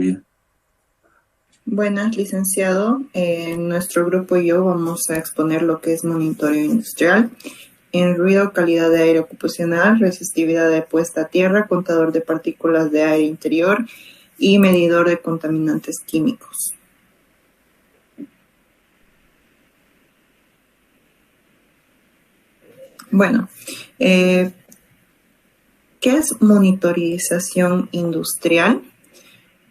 David. Buenas, licenciado. Nuestro grupo y yo vamos a exponer lo que es monitoreo industrial en ruido, calidad de aire ocupacional, resistividad de puesta a tierra, contador de partículas de aire interior y medidor de contaminantes químicos. Bueno, ¿qué es monitorización industrial?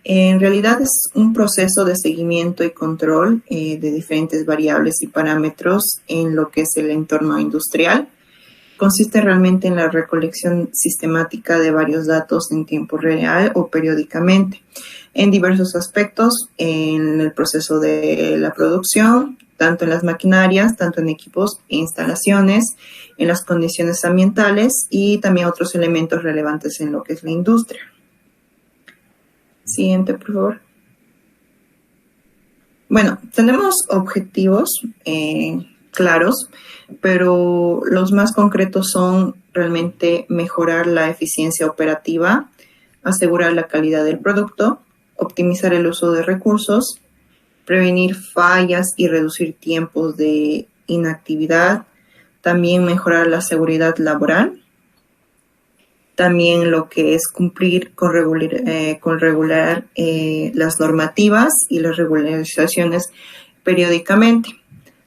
En realidad es un proceso de seguimiento y control de diferentes variables y parámetros en lo que es el entorno industrial. Consiste realmente en la recolección sistemática de varios datos en tiempo real o periódicamente, en diversos aspectos, en el proceso de la producción, tanto en las maquinarias, tanto en equipos e instalaciones, en las condiciones ambientales y también otros elementos relevantes en lo que es la industria. Siguiente, por favor. Bueno, tenemos objetivos claros, pero los más concretos son realmente mejorar la eficiencia operativa, asegurar la calidad del producto, optimizar el uso de recursos, prevenir fallas y reducir tiempos de inactividad, también mejorar la seguridad laboral, también lo que es cumplir con regular las normativas y las regularizaciones periódicamente.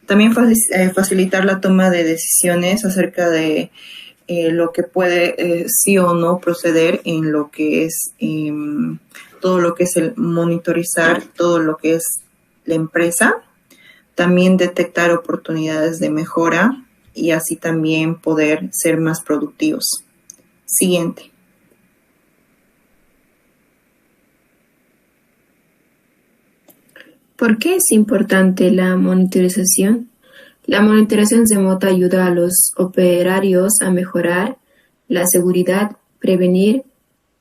También facilitar la toma de decisiones acerca de lo que puede sí o no proceder en lo que es todo lo que es el monitorizar, todo lo que es la empresa. También detectar oportunidades de mejora y así también poder ser más productivos. Siguiente. ¿Por qué es importante la monitorización? La monitorización remota ayuda a los operarios a mejorar la seguridad, prevenir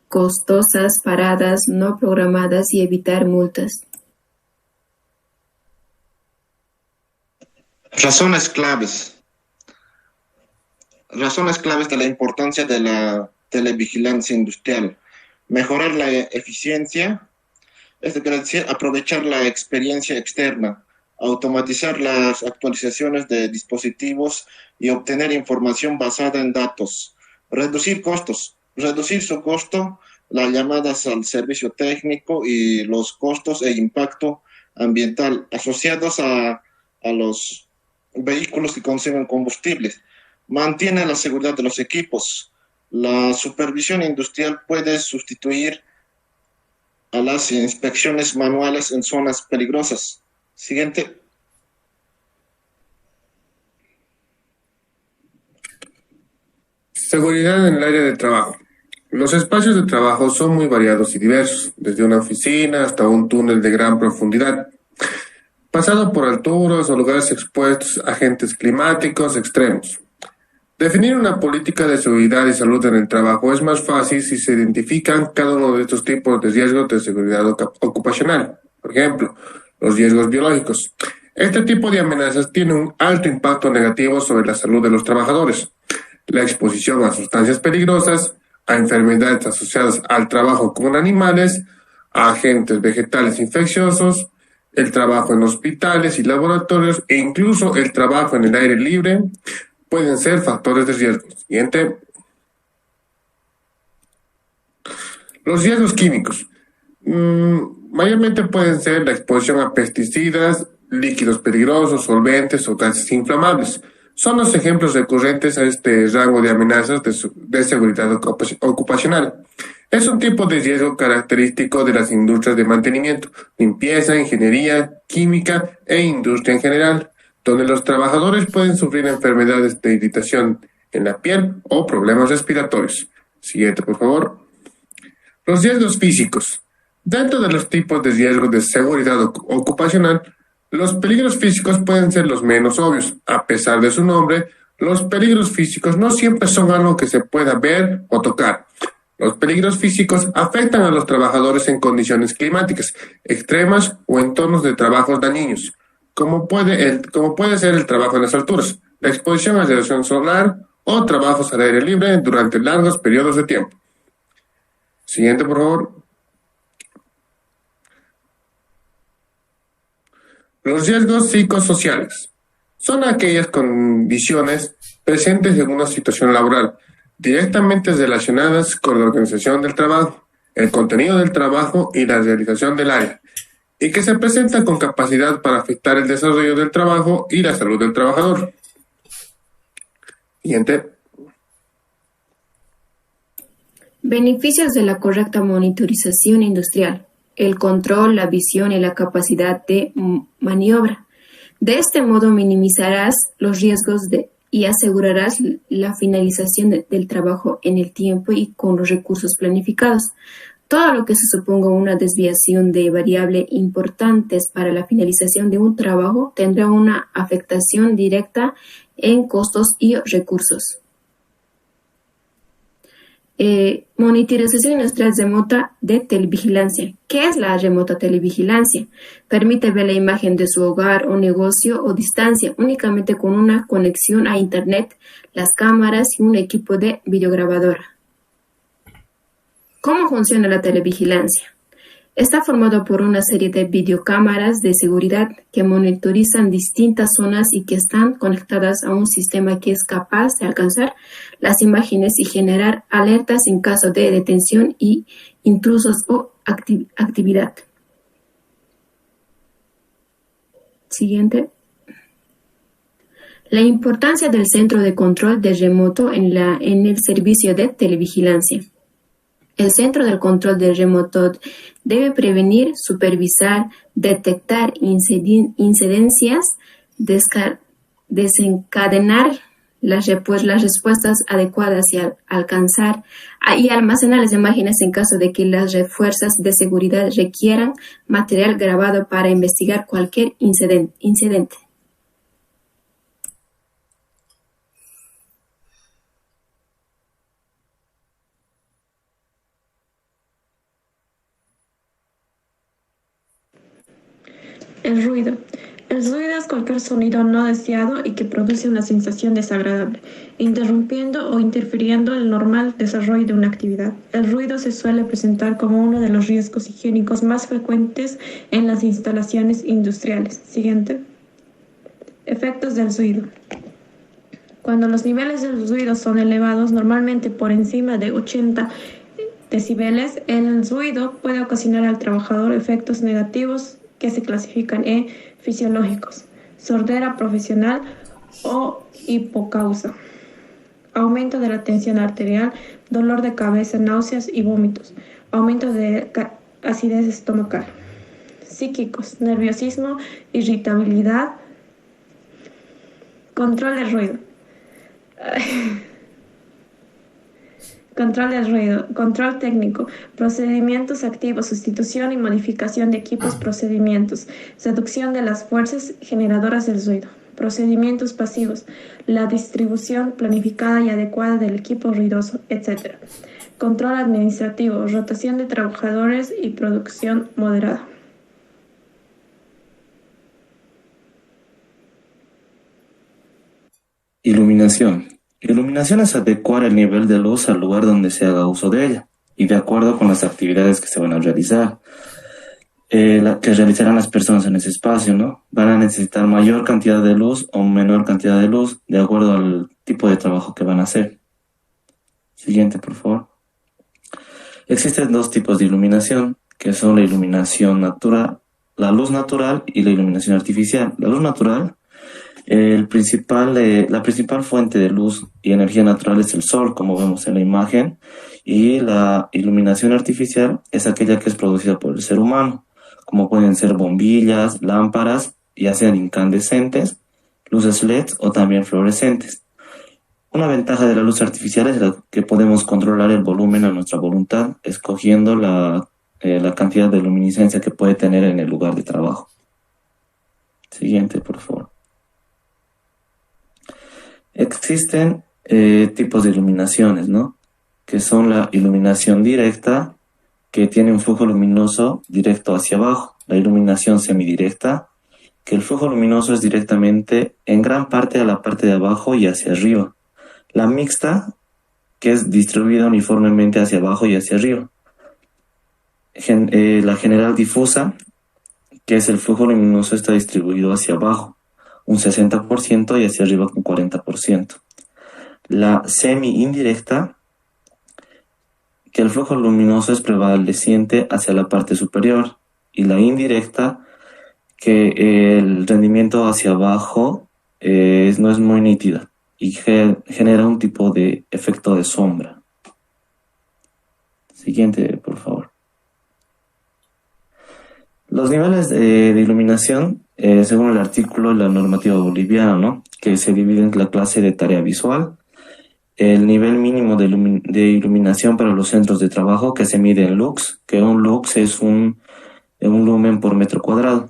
costosas paradas no programadas y evitar multas. Razones claves de la importancia de la televigilancia industrial. Mejorar la eficiencia, esto quiere decir aprovechar la experiencia externa, automatizar las actualizaciones de dispositivos y obtener información basada en datos. Reducir costos, reducir su costo, las llamadas al servicio técnico y los costos e impacto ambiental asociados a los vehículos que consumen combustibles. Mantiene la seguridad de los equipos. La supervisión industrial puede sustituir a las inspecciones manuales en zonas peligrosas. Siguiente. Seguridad en el área de trabajo. Los espacios de trabajo son muy variados y diversos, desde una oficina hasta un túnel de gran profundidad, pasando por alturas o lugares expuestos a agentes climáticos extremos. Definir una política de seguridad y salud en el trabajo es más fácil si se identifican cada uno de estos tipos de riesgos de seguridad ocupacional. Por ejemplo, los riesgos biológicos. Este tipo de amenazas tiene un alto impacto negativo sobre la salud de los trabajadores. La exposición a sustancias peligrosas, a enfermedades asociadas al trabajo con animales, a agentes vegetales infecciosos, el trabajo en hospitales y laboratorios e incluso el trabajo en el aire libre pueden ser factores de riesgo. Siguiente. Los riesgos químicos. Mayormente pueden ser la exposición a pesticidas, líquidos peligrosos, solventes o gases inflamables. Son los ejemplos recurrentes a este rango de amenazas de seguridad ocupacional. Es un tipo de riesgo característico de las industrias de mantenimiento, limpieza, ingeniería, química e industria en general, donde los trabajadores pueden sufrir enfermedades de irritación en la piel o problemas respiratorios. Siguiente, por favor. Los riesgos físicos. Dentro de los tipos de riesgos de seguridad ocupacional, los peligros físicos pueden ser los menos obvios. A pesar de su nombre, los peligros físicos no siempre son algo que se pueda ver o tocar. Los peligros físicos afectan a los trabajadores en condiciones climáticas extremas o entornos de trabajos dañinos, como puede ser el trabajo en las alturas, la exposición a radiación solar o trabajos al aire libre durante largos periodos de tiempo. Siguiente, por favor. Los riesgos psicosociales son aquellas condiciones presentes en una situación laboral, directamente relacionadas con la organización del trabajo, el contenido del trabajo y la realización del área, y que se presentan con capacidad para afectar el desarrollo del trabajo y la salud del trabajador. Siguiente. Beneficios de la correcta monitorización industrial: el control, la visión y la capacidad de maniobra. De este modo minimizarás los riesgos y asegurarás la finalización del trabajo en el tiempo y con los recursos planificados. Todo lo que se suponga una desviación de variables importantes para la finalización de un trabajo tendrá una afectación directa en costos y recursos. Monitorización industrial remota de televigilancia. ¿Qué es la remota televigilancia? Permite ver la imagen de su hogar o negocio o distancia únicamente con una conexión a Internet, las cámaras y un equipo de videograbadora. ¿Cómo funciona la televigilancia? Está formado por una serie de videocámaras de seguridad que monitorizan distintas zonas y que están conectadas a un sistema que es capaz de alcanzar las imágenes y generar alertas en caso de detención y intrusos o actividad. Siguiente. La importancia del centro de control de remoto en el servicio de televigilancia. El centro de control de remoto debe prevenir, supervisar, detectar incidencias, desencadenar las respuestas adecuadas y alcanzar y almacenar las imágenes en caso de que las fuerzas de seguridad requieran material grabado para investigar cualquier incidente. El ruido. El ruido es cualquier sonido no deseado y que produce una sensación desagradable, interrumpiendo o interfiriendo el normal desarrollo de una actividad. El ruido se suele presentar como uno de los riesgos higiénicos más frecuentes en las instalaciones industriales. Siguiente. Efectos del ruido. Cuando los niveles del ruido son elevados, normalmente por encima de 80 decibeles, el ruido puede ocasionar al trabajador efectos negativos que se clasifican en fisiológicos: sordera profesional o hipocausa, aumento de la tensión arterial, dolor de cabeza, náuseas y vómitos, aumento de acidez estomacal. Psíquicos: nerviosismo, irritabilidad. Control del ruido. Control del ruido, control técnico, procedimientos activos, sustitución y modificación de equipos, procedimientos, reducción de las fuerzas generadoras del ruido, procedimientos pasivos, la distribución planificada y adecuada del equipo ruidoso, etc. Control administrativo, rotación de trabajadores y producción moderada. Iluminación. Iluminación es adecuar el nivel de luz al lugar donde se haga uso de ella y de acuerdo con las actividades que se van a realizar, que realizarán las personas en ese espacio, ¿no? Van a necesitar mayor cantidad de luz o menor cantidad de luz de acuerdo al tipo de trabajo que van a hacer. Siguiente, por favor. Existen dos tipos de iluminación, que son la iluminación natural, la luz natural y la iluminación artificial. La luz natural, la principal fuente de luz y energía natural es el sol, como vemos en la imagen, y la iluminación artificial es aquella que es producida por el ser humano, como pueden ser bombillas, lámparas, ya sean incandescentes, luces LED o también fluorescentes. Una ventaja de la luz artificial es que podemos controlar el volumen a nuestra voluntad, escogiendo la cantidad de luminiscencia que puede tener en el lugar de trabajo. Siguiente, por favor. Existen tipos de iluminaciones, ¿no? Que son la iluminación directa, que tiene un flujo luminoso directo hacia abajo. La iluminación semidirecta, que el flujo luminoso es directamente en gran parte a la parte de abajo y hacia arriba. La mixta, que es distribuida uniformemente hacia abajo y hacia arriba. La general difusa, que es el flujo luminoso está distribuido hacia abajo, un 60% y hacia arriba un 40%. La semi-indirecta, que el flujo luminoso es prevaleciente hacia la parte superior, y la indirecta, que el rendimiento hacia abajo no es muy nítida y genera un tipo de efecto de sombra. Siguiente, por favor. Los niveles de iluminación, según el artículo de la normativa boliviana, ¿no? Que se divide en la clase de tarea visual, el nivel mínimo de iluminación para los centros de trabajo, que se mide en lux, que un lux es un lumen por metro cuadrado.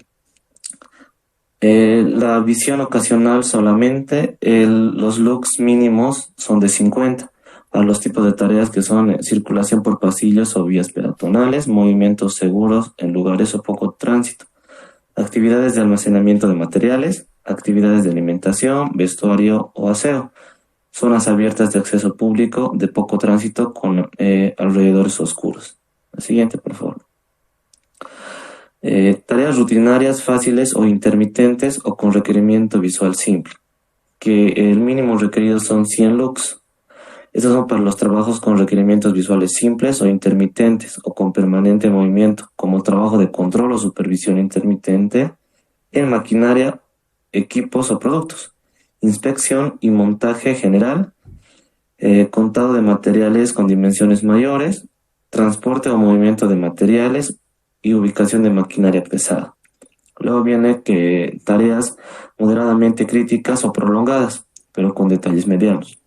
La visión ocasional solamente, los lux mínimos son de 50 para los tipos de tareas que son circulación por pasillos o vías peatonales, movimientos seguros en lugares o poco tránsito, actividades de almacenamiento de materiales, actividades de alimentación, vestuario o aseo, zonas abiertas de acceso público de poco tránsito con alrededores oscuros. La siguiente, por favor. Tareas rutinarias fáciles o intermitentes o con requerimiento visual simple, que el mínimo requerido son 100 lux. Estos son para los trabajos con requerimientos visuales simples o intermitentes o con permanente movimiento, como trabajo de control o supervisión intermitente en maquinaria, equipos o productos, inspección y montaje general, contado de materiales con dimensiones mayores, transporte o movimiento de materiales y ubicación de maquinaria pesada. Luego viene que tareas moderadamente críticas o prolongadas, pero con detalles medianos.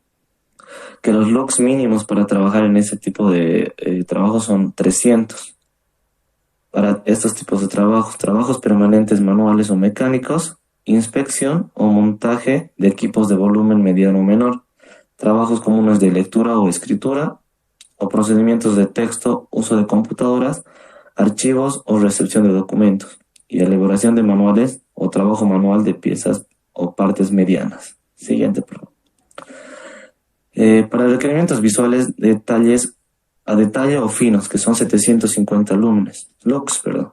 Que los lux mínimos para trabajar en ese tipo de trabajo son 300. Para estos tipos de trabajos permanentes manuales o mecánicos, inspección o montaje de equipos de volumen mediano o menor, trabajos comunes de lectura o escritura, o procedimientos de texto, uso de computadoras, archivos o recepción de documentos, y elaboración de manuales o trabajo manual de piezas o partes medianas. Siguiente, por favor. Para requerimientos visuales, detalles a detalle o finos, que son 750 lux, perdón.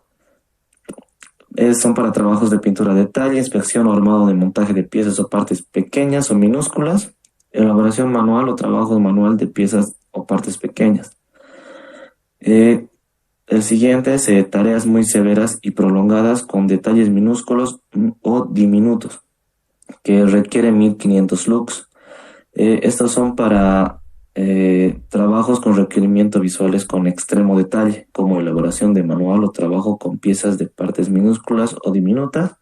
Son para trabajos de pintura a detalle, inspección o armado de montaje de piezas o partes pequeñas o minúsculas, elaboración manual o trabajo manual de piezas o partes pequeñas. El siguiente es tareas muy severas y prolongadas con detalles minúsculos o diminutos, que requieren 1500 lux. Estos son para trabajos con requerimientos visuales con extremo detalle, como elaboración de manual o trabajo con piezas de partes minúsculas o diminutas,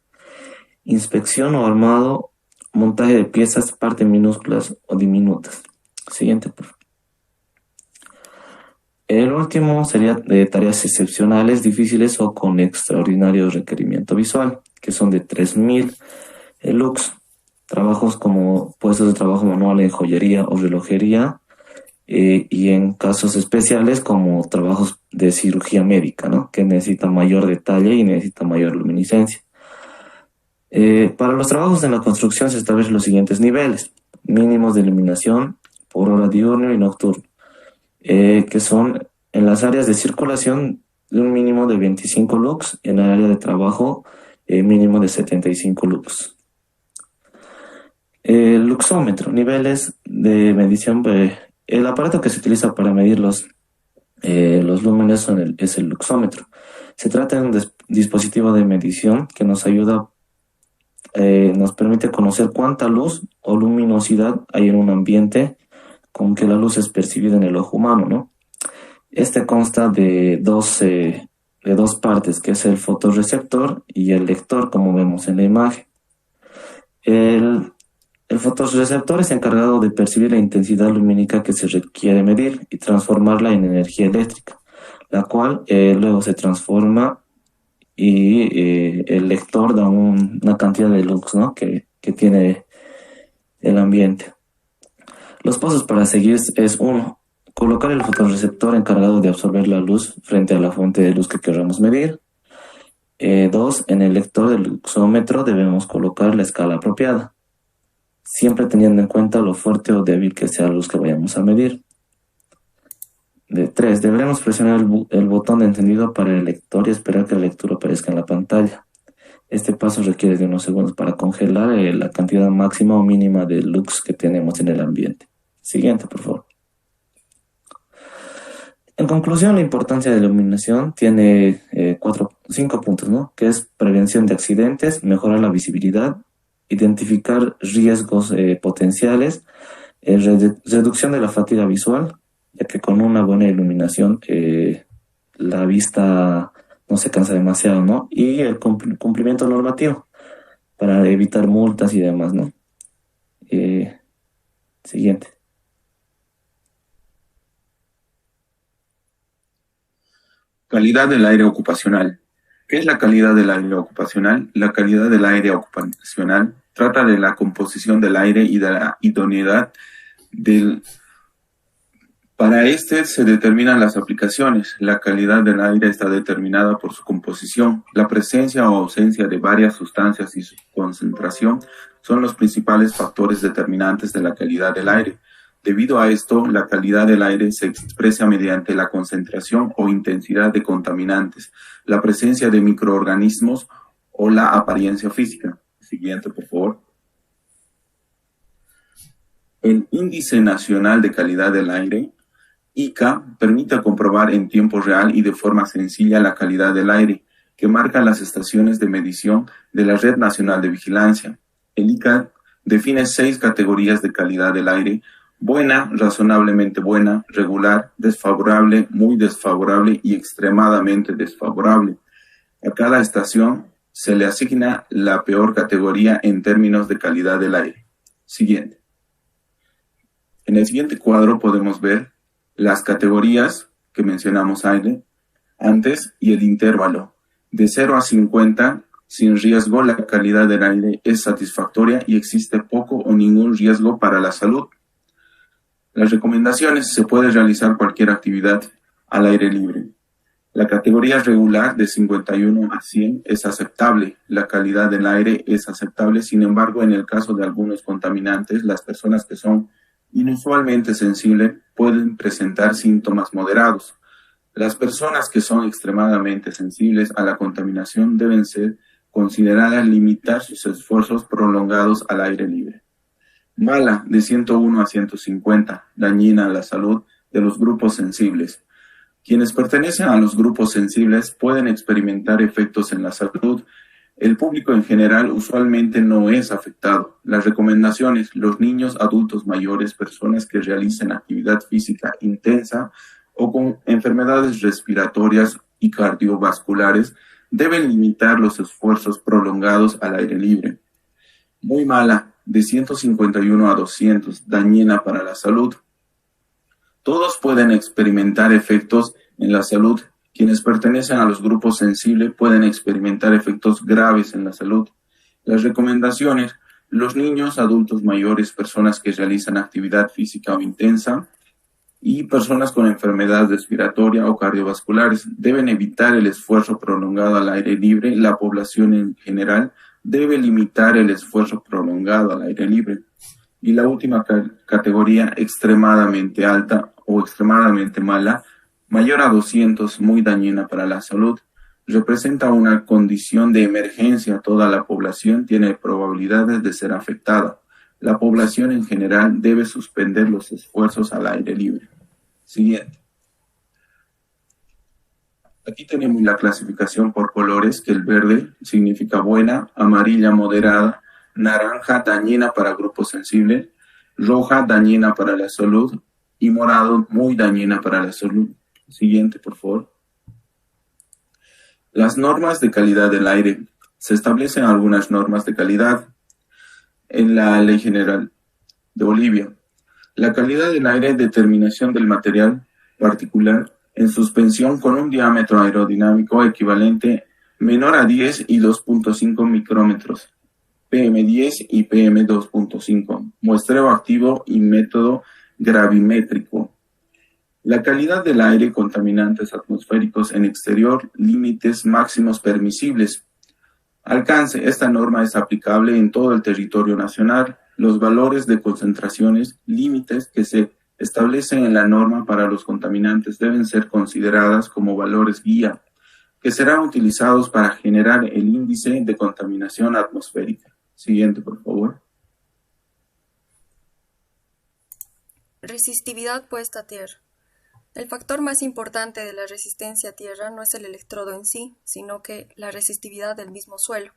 inspección o armado, montaje de piezas, partes minúsculas o diminutas. Siguiente, por favor. El último sería de tareas excepcionales, difíciles o con extraordinario requerimiento visual, que son de 3000 lux. Trabajos como puestos de trabajo manual en joyería o relojería, y en casos especiales como trabajos de cirugía médica, ¿no? Que necesita mayor detalle y necesita mayor luminiscencia. Para los trabajos en la construcción se establecen los siguientes niveles: mínimos de iluminación por hora diurno y nocturno, que son en las áreas de circulación de un mínimo de 25 lux, en el área de trabajo mínimo de 75 lux. El luxómetro, niveles de medición. El aparato que se utiliza para medir los lúmenes es el luxómetro. Se trata de un dispositivo de medición que nos ayuda, nos permite conocer cuánta luz o luminosidad hay en un ambiente con que la luz es percibida en el ojo humano, ¿no? Este consta de dos partes, que es el fotorreceptor y el lector, como vemos en la imagen. El fotorreceptor es encargado de percibir la intensidad lumínica que se requiere medir y transformarla en energía eléctrica, la cual luego se transforma y el lector da una cantidad de lux, ¿no? que tiene el ambiente. Los pasos para seguir es 1. Colocar el fotorreceptor encargado de absorber la luz frente a la fuente de luz que queramos medir. 2. En el lector del luxómetro debemos colocar la escala apropiada, siempre teniendo en cuenta lo fuerte o débil que sea la luz que vayamos a medir. 3. Deberemos presionar el botón de encendido para el lector y esperar que la lectura aparezca en la pantalla. Este paso requiere de unos segundos para congelar la cantidad máxima o mínima de lux que tenemos en el ambiente. Siguiente, por favor. En conclusión, la importancia de la iluminación tiene 5 puntos, ¿no? Que es prevención de accidentes, mejorar la visibilidad, identificar riesgos potenciales, reducción de la fatiga visual, ya que con una buena iluminación la vista no se cansa demasiado, ¿no? Y el cumplimiento normativo para evitar multas y demás, ¿no? Siguiente. Calidad del aire ocupacional. ¿Qué es la calidad del aire ocupacional? La calidad del aire ocupacional trata de la composición del aire y de la idoneidad del... Para este se determinan las aplicaciones. La calidad del aire está determinada por su composición. La presencia o ausencia de varias sustancias y su concentración son los principales factores determinantes de la calidad del aire. Debido a esto, la calidad del aire se expresa mediante la concentración o intensidad de contaminantes, la presencia de microorganismos o la apariencia física. Siguiente, por favor. El Índice Nacional de Calidad del Aire, ICA, permite comprobar en tiempo real y de forma sencilla la calidad del aire, que marcan las estaciones de medición de la Red Nacional de Vigilancia. El ICA define 6 categorías de calidad del aire: buena, razonablemente buena, regular, desfavorable, muy desfavorable y extremadamente desfavorable. A cada estación se le asigna la peor categoría en términos de calidad del aire. Siguiente. En el siguiente cuadro podemos ver las categorías que mencionamos antes y el intervalo. De 0 a 50, sin riesgo, la calidad del aire es satisfactoria y existe poco o ningún riesgo para la salud. Las recomendaciones: se puede realizar cualquier actividad al aire libre. La categoría regular de 51 a 100 es aceptable. La calidad del aire es aceptable, sin embargo, en el caso de algunos contaminantes, las personas que son inusualmente sensibles pueden presentar síntomas moderados. Las personas que son extremadamente sensibles a la contaminación deben ser consideradas limitar sus esfuerzos prolongados al aire libre. Mala, de 101 a 150, dañina a la salud de los grupos sensibles. Quienes pertenecen a los grupos sensibles pueden experimentar efectos en la salud. El público en general usualmente no es afectado. Las recomendaciones: los niños, adultos mayores, personas que realicen actividad física intensa o con enfermedades respiratorias y cardiovasculares deben limitar los esfuerzos prolongados al aire libre. Muy mala, de 151 a 200, dañina para la salud. Todos pueden experimentar efectos en la salud. Quienes pertenecen a los grupos sensibles pueden experimentar efectos graves en la salud. Las recomendaciones: los niños, adultos mayores, personas que realizan actividad física o intensa y personas con enfermedad respiratoria o cardiovasculares deben evitar el esfuerzo prolongado al aire libre. La población en general debe limitar el esfuerzo prolongado al aire libre. Y la última categoría, extremadamente alta o extremadamente mala, mayor a 200, muy dañina para la salud, representa una condición de emergencia. Toda la población tiene probabilidades de ser afectada. La población en general debe suspender los esfuerzos al aire libre. Siguiente. Aquí tenemos la clasificación por colores, que el verde significa buena, amarilla moderada, naranja dañina para grupos sensibles, roja dañina para la salud y morado muy dañina para la salud. Siguiente, por favor. Las normas de calidad del aire. Se establecen algunas normas de calidad en la Ley General de Bolivia. La calidad del aire es determinación del material particular en suspensión con un diámetro aerodinámico equivalente menor a 10 y 2.5 micrómetros, PM10 y PM2.5, muestreo activo y método gravimétrico. La calidad del aire, contaminantes atmosféricos en exterior, límites máximos permisibles. Alcance: esta norma es aplicable en todo el territorio nacional. Los valores de concentraciones límites que se establecen en la norma para los contaminantes deben ser consideradas como valores guía. que serán utilizados para generar el índice de contaminación atmosférica. Siguiente, por favor. Resistividad puesta a tierra. El factor más importante de la resistencia a tierra no es el electrodo en sí, sino que la resistividad del mismo suelo.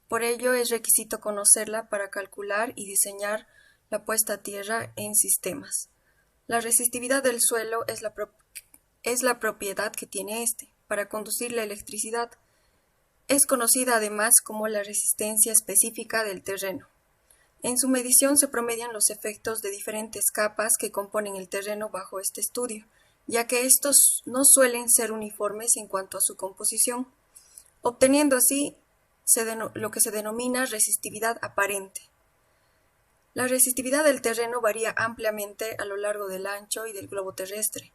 Por ello es requisito conocerla para calcular y diseñar la puesta a tierra en sistemas. La resistividad del suelo es la propiedad que tiene éste para conducir la electricidad. Es conocida además como la resistencia específica del terreno. En su medición se promedian los efectos de diferentes capas que componen el terreno bajo este estudio, ya que estos no suelen ser uniformes en cuanto a su composición, obteniendo así lo que se denomina resistividad aparente. La resistividad del terreno varía ampliamente a lo largo del ancho y del globo terrestre,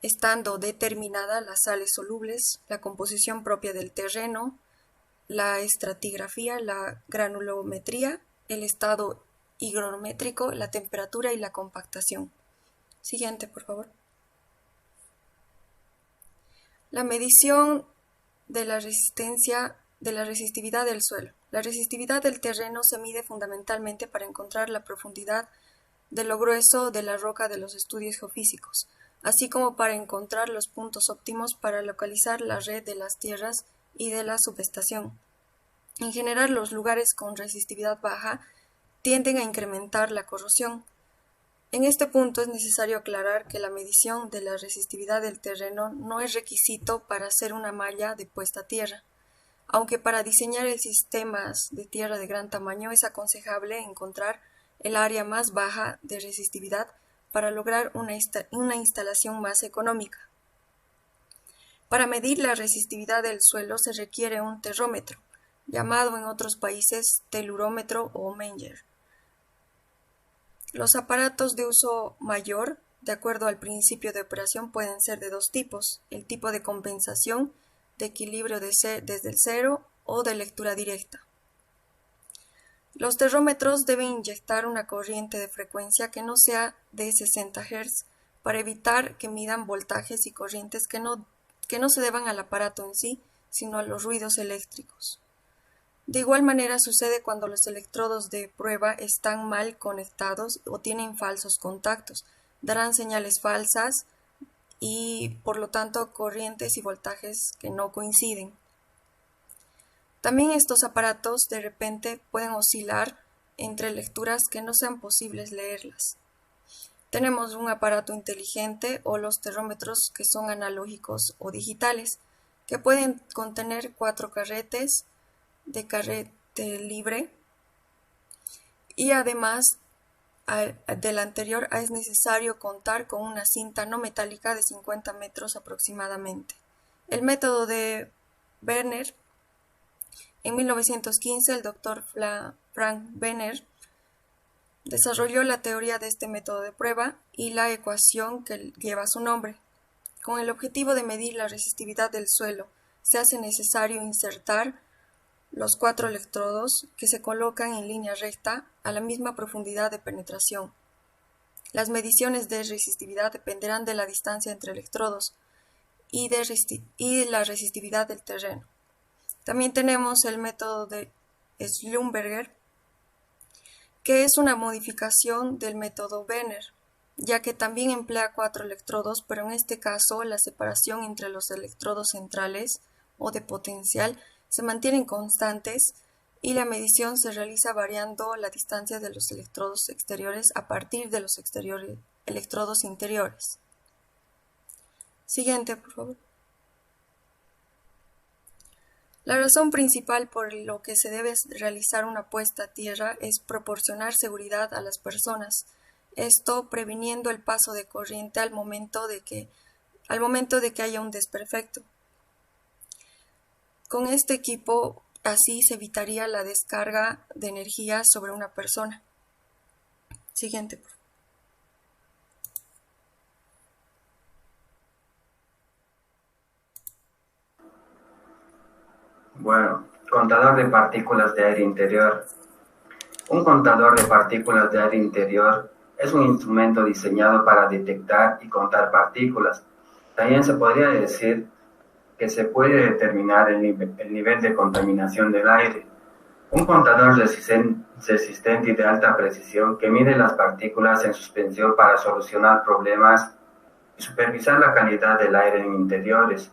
estando determinada las sales solubles, la composición propia del terreno, la estratigrafía, la granulometría, el estado higrométrico, la temperatura y la compactación. Siguiente, por favor. La medición de la resistividad del suelo. La resistividad del terreno se mide fundamentalmente para encontrar la profundidad de lo grueso de la roca de los estudios geofísicos, así como para encontrar los puntos óptimos para localizar la red de las tierras y de la subestación. En general, los lugares con resistividad baja tienden a incrementar la corrosión. En este punto es necesario aclarar que la medición de la resistividad del terreno no es requisito para hacer una malla de puesta a tierra, aunque para diseñar sistemas de tierra de gran tamaño es aconsejable encontrar el área más baja de resistividad para lograr una instalación más económica. Para medir la resistividad del suelo se requiere un terrómetro, llamado en otros países telurómetro o Menger. Los aparatos de uso mayor, de acuerdo al principio de operación, pueden ser de dos tipos: el tipo de compensación, de equilibrio desde el cero o de lectura directa. Los termómetros deben inyectar una corriente de frecuencia que no sea de 60 Hz para evitar que midan voltajes y corrientes que no se deban al aparato en sí, sino a los ruidos eléctricos. De igual manera sucede cuando los electrodos de prueba están mal conectados o tienen falsos contactos. Darán señales falsas y, por lo tanto, corrientes y voltajes que no coinciden. También estos aparatos de repente pueden oscilar entre lecturas que no sean posibles leerlas. Tenemos un aparato inteligente o los termómetros que son analógicos o digitales, que pueden contener 4 carretes de carrete libre, y además del anterior es necesario contar con una cinta no metálica de 50 metros aproximadamente. El método de Werner. En 1915 el doctor Frank Werner desarrolló la teoría de este método de prueba y la ecuación que lleva su nombre. Con el objetivo de medir la resistividad del suelo, se hace necesario insertar los 4 electrodos que se colocan en línea recta a la misma profundidad de penetración. Las mediciones de resistividad dependerán de la distancia entre electrodos y de la resistividad del terreno. También tenemos el método de Schlumberger, que es una modificación del método Werner, ya que también emplea 4 electrodos, pero en este caso la separación entre los electrodos centrales o de potencial se mantienen constantes y la medición se realiza variando la distancia de los electrodos exteriores a partir de los electrodos interiores. Siguiente, por favor. La razón principal por lo que se debe realizar una puesta a tierra es proporcionar seguridad a las personas, esto previniendo el paso de corriente al momento de que haya un desperfecto. Con este equipo, así se evitaría la descarga de energía sobre una persona. Siguiente, por favor. Bueno, contador de partículas de aire interior. Un contador de partículas de aire interior es un instrumento diseñado para detectar y contar partículas. También se podría decir que se puede determinar el nivel de contaminación del aire. Un contador resistente y de alta precisión que mide las partículas en suspensión para solucionar problemas y supervisar la calidad del aire en interiores.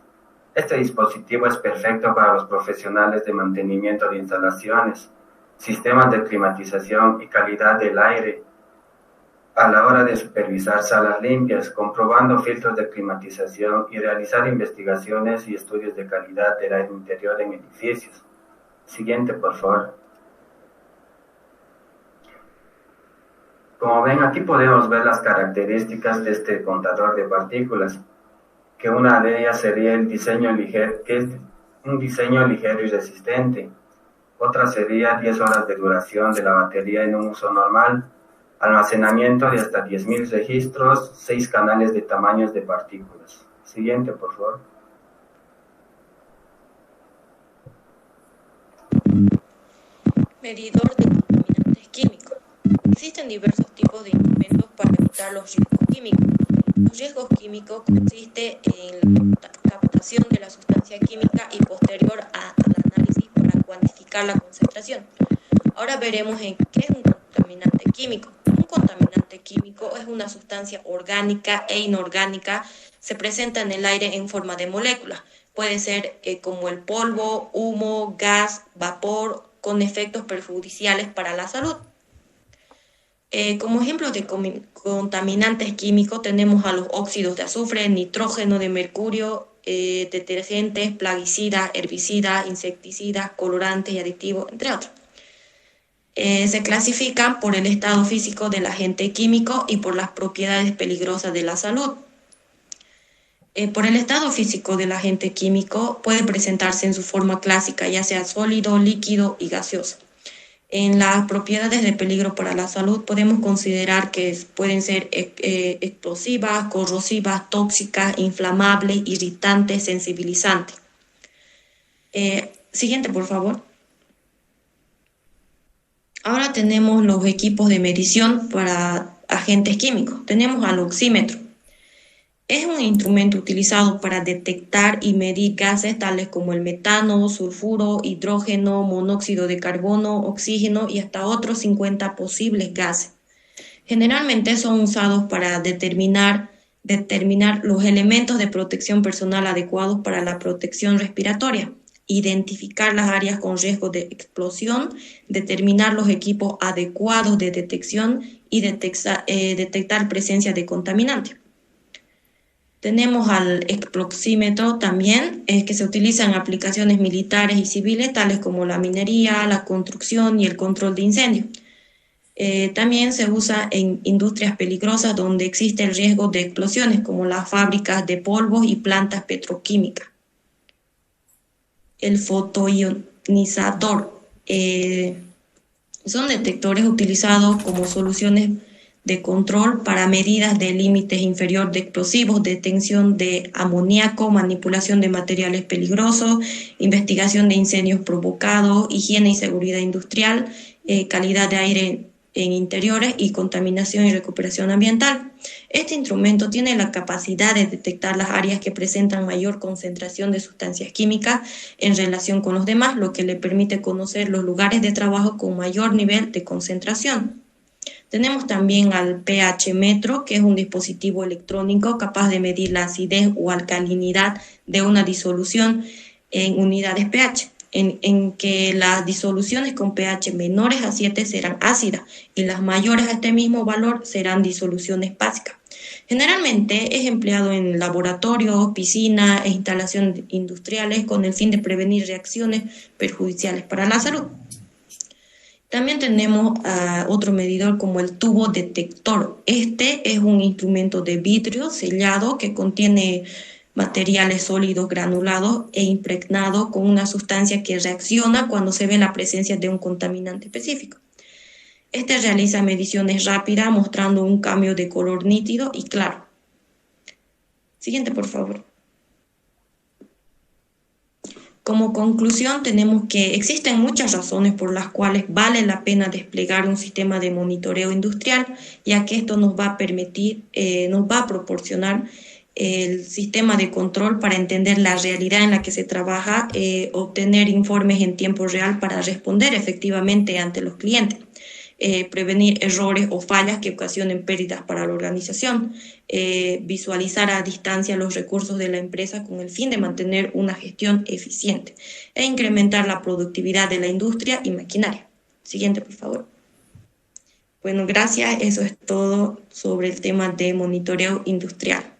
Este dispositivo es perfecto para los profesionales de mantenimiento de instalaciones, sistemas de climatización y calidad del aire, a la hora de supervisar salas limpias, comprobando filtros de climatización y realizar investigaciones y estudios de calidad del aire interior en edificios. Siguiente, por favor. Como ven, aquí podemos ver las características de este contador de partículas, que una de ellas sería el diseño ligero, que es un diseño ligero y resistente. Otra sería 10 horas de duración de la batería en un uso normal, almacenamiento de hasta 10.000 registros, 6 canales de tamaños de partículas. Siguiente, por favor. Medidor de contaminantes químicos. Existen diversos tipos de instrumentos para evitar los riesgos químicos. Los riesgos químicos consisten en la captación de la sustancia química y posterior al análisis para cuantificar la concentración. Ahora veremos en qué es un contaminante químico. Un contaminante químico es una sustancia orgánica e inorgánica, se presenta en el aire en forma de moléculas. Puede ser como el polvo, humo, gas, vapor, con efectos perjudiciales para la salud. Como ejemplos de contaminantes químicos tenemos a los óxidos de azufre, nitrógeno de mercurio, detergentes, plaguicidas, herbicidas, insecticidas, colorantes y aditivos, entre otros. Se clasifican por el estado físico del agente químico y por las propiedades peligrosas de la salud. Por el estado físico del agente químico puede presentarse en su forma clásica, ya sea sólido, líquido y gaseoso. En las propiedades de peligro para la salud podemos considerar que pueden ser explosivas, corrosivas, tóxicas, inflamables, irritantes, sensibilizantes. Siguiente, por favor. Ahora tenemos los equipos de medición para agentes químicos. Tenemos al oxímetro. Es un instrumento utilizado para detectar y medir gases tales como el metano, sulfuro, hidrógeno, monóxido de carbono, oxígeno y hasta otros 50 posibles gases. Generalmente son usados para determinar los elementos de protección personal adecuados para la protección respiratoria, identificar las áreas con riesgo de explosión, determinar los equipos adecuados de detección y detectar presencia de contaminantes. Tenemos al exploxímetro también, que se utiliza en aplicaciones militares y civiles, tales como la minería, la construcción y el control de incendios. También se usa en industrias peligrosas donde existe el riesgo de explosiones, como las fábricas de polvos y plantas petroquímicas. El fotoionizador. Son detectores utilizados como soluciones de control para medidas de límites inferior de explosivos, detención de amoníaco, manipulación de materiales peligrosos, investigación de incendios provocados, higiene y seguridad industrial, calidad de aire en interiores y contaminación y recuperación ambiental. Este instrumento tiene la capacidad de detectar las áreas que presentan mayor concentración de sustancias químicas en relación con los demás, lo que le permite conocer los lugares de trabajo con mayor nivel de concentración. Tenemos también al pH metro, que es un dispositivo electrónico capaz de medir la acidez o alcalinidad de una disolución en unidades pH, en que las disoluciones con pH menores a 7 serán ácidas y las mayores a este mismo valor serán disoluciones básicas. Generalmente es empleado en laboratorios, piscinas e instalaciones industriales con el fin de prevenir reacciones perjudiciales para la salud. También tenemos otro medidor como el tubo detector. Este es un instrumento de vidrio sellado que contiene materiales sólidos granulados e impregnados con una sustancia que reacciona cuando se ve la presencia de un contaminante específico. Este realiza mediciones rápidas mostrando un cambio de color nítido y claro. Siguiente, por favor. Como conclusión, tenemos que existen muchas razones por las cuales vale la pena desplegar un sistema de monitoreo industrial, ya que esto nos va a permitir, nos va a proporcionar el sistema de control para entender la realidad en la que se trabaja, obtener informes en tiempo real para responder efectivamente ante los clientes, prevenir errores o fallas que ocasionen pérdidas para la organización, visualizar a distancia los recursos de la empresa con el fin de mantener una gestión eficiente e incrementar la productividad de la industria y maquinaria. Siguiente, por favor. Bueno, gracias. Eso es todo sobre el tema de monitoreo industrial.